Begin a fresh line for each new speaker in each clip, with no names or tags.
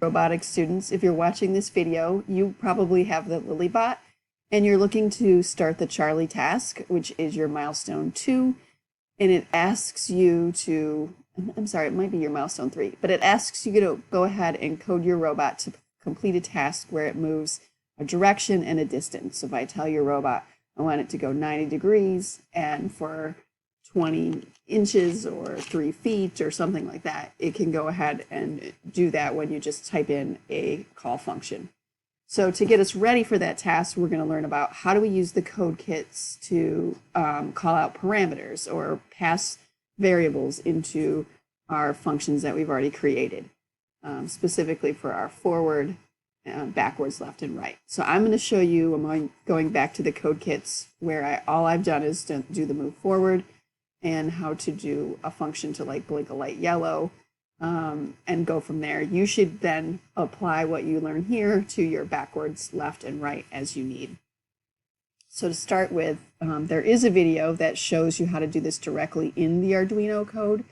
robotics students, if you're watching this video, you probably have the Lilybot and you're looking to start the Charlie task, which is your milestone 2, and it asks you to, I'm sorry, it might be your milestone 3, but it asks you to go ahead and code your robot to complete a task where it moves a direction and a distance. So if I tell your robot I want it to go 90 degrees and for 20 inches or 3 feet or something like that, it can go ahead and do that when you just type in a call function. So to get us ready for that task, we're going to learn about how do we use the code kits to call out parameters or pass variables into our functions that we've already created, specifically for our forward, backwards, left, and right. So I'm going to show you, I'm going back to the code kits where all I've done is to do the move forward and how to do a function to like blink a light yellow, and go from there. You should then apply what you learn here to your backwards, left, and right as you need. So to start with, there is a video that shows you how to do this directly in the Arduino code,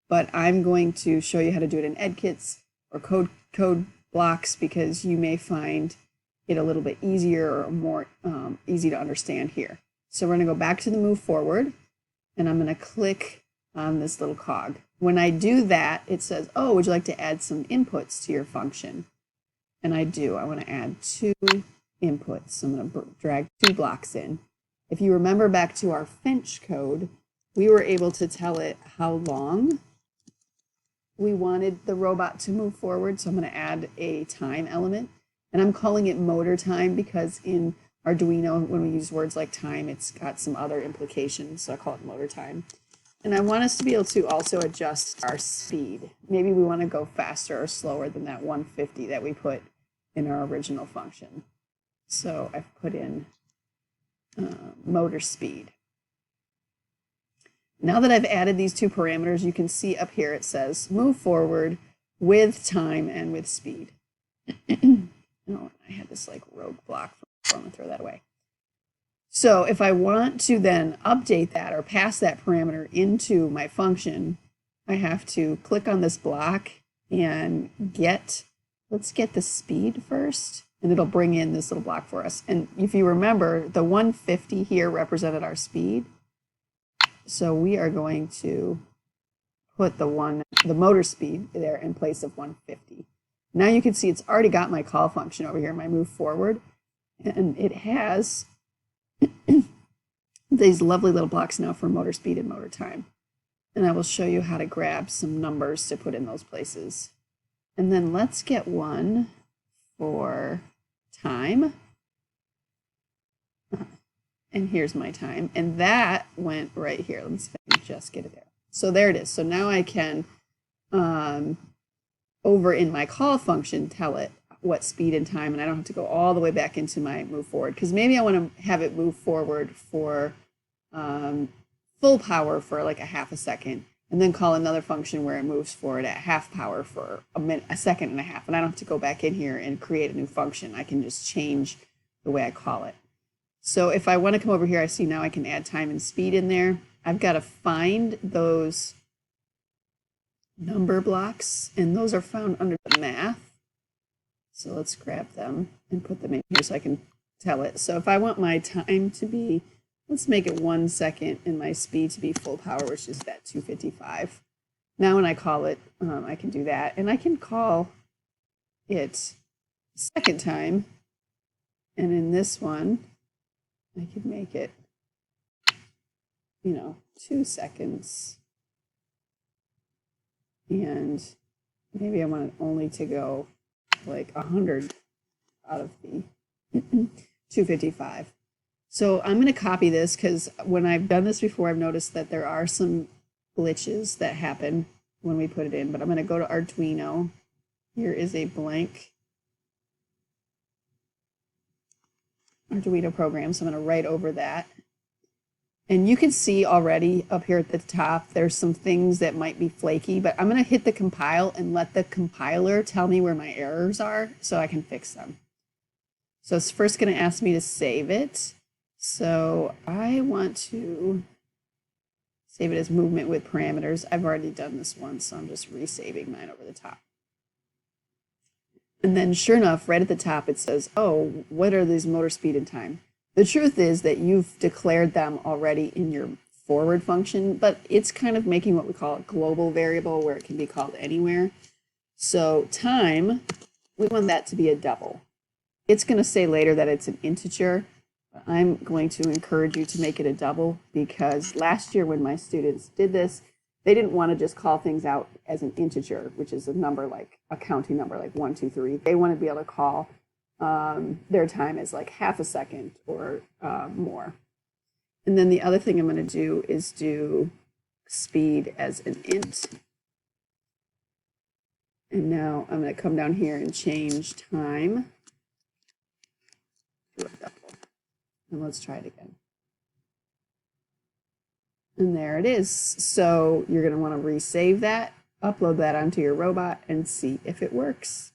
but I'm going to show you how to do it in EdKits or code blocks because you may find it a little bit easier or more easy to understand here. So we're going to go back to the move forward, and I'm going to click on this little cog. When I do that, it says, oh, would you like to add some inputs to your function? And I do. I want to add 2 inputs. So I'm going to drag 2 blocks in. If you remember back to our Finch code, we were able to tell it how long we wanted the robot to move forward. So I'm going to add a time element. And I'm calling it motor time because in Arduino, when we use words like time, it's got some other implications. So I call it motor time. And I want us to be able to also adjust our speed. Maybe we want to go faster or slower than that 150 that we put in our original function. So I've put in motor speed. Now that I've added these 2 parameters, you can see up here it says move forward with time and with speed. Oh, I had this like rogue block. I'm going to throw that away. So if I want to then update that or pass that parameter into my function, I have to click on this block and let's get the speed first, and it'll bring in this little block for us. And if you remember, the 150 here represented our speed. So we are going to put the motor speed there in place of 150. Now you can see it's already got my call function over here, my move forward, and it has these lovely little blocks now for motor speed and motor time. And I will show you how to grab some numbers to put in those places. And then let's get one for time. And here's my time. And that went right here. Let me see if I can just get it there. So there it is. So now I can, over in my call function, tell it what speed and time, and I don't have to go all the way back into my move forward, because maybe I want to have it move forward for full power for like a half a second, and then call another function where it moves forward at half power for a second and a half, and I don't have to go back in here and create a new function. I can just change the way I call it. So if I want to come over here, I see now I can add time and speed in there. I've got to find those number blocks, and those are found under the math. So let's grab them and put them in here so I can tell it. So if I want my time to be, let's make it 1 second, and my speed to be full power, which is that 255. Now when I call it, I can do that. And I can call it second time. And in this one, I can make it, 2 seconds. And maybe I want it only to go like 100 out of the 255. So I'm going to copy this because when I've done this before, I've noticed that there are some glitches that happen when we put it in. But I'm going to go to Arduino. Here is a blank Arduino program. So I'm going to write over that. And you can see already up here at the top, there's some things that might be flaky, but I'm going to hit the compile and let the compiler tell me where my errors are so I can fix them. So it's first going to ask me to save it. So I want to save it as movement with parameters. I've already done this once, so I'm just resaving mine over the top. And then sure enough, right at the top, it says, oh, what are these motor speed and time? The truth is that you've declared them already in your forward function, but it's kind of making what we call a global variable where it can be called anywhere. So time, we want that to be a double. It's going to say later that it's an integer. But I'm going to encourage you to make it a double because last year when my students did this, they didn't want to just call things out as an integer, which is a number like a counting number like 1, 2, 3. They want to be able to call their time as like half a second or more. And then the other thing I'm going to do is do speed as an int. And now I'm going to come down here and change time to a double. And let's try it again. And there it is. So you're going to want to resave that, upload that onto your robot, and see if it works.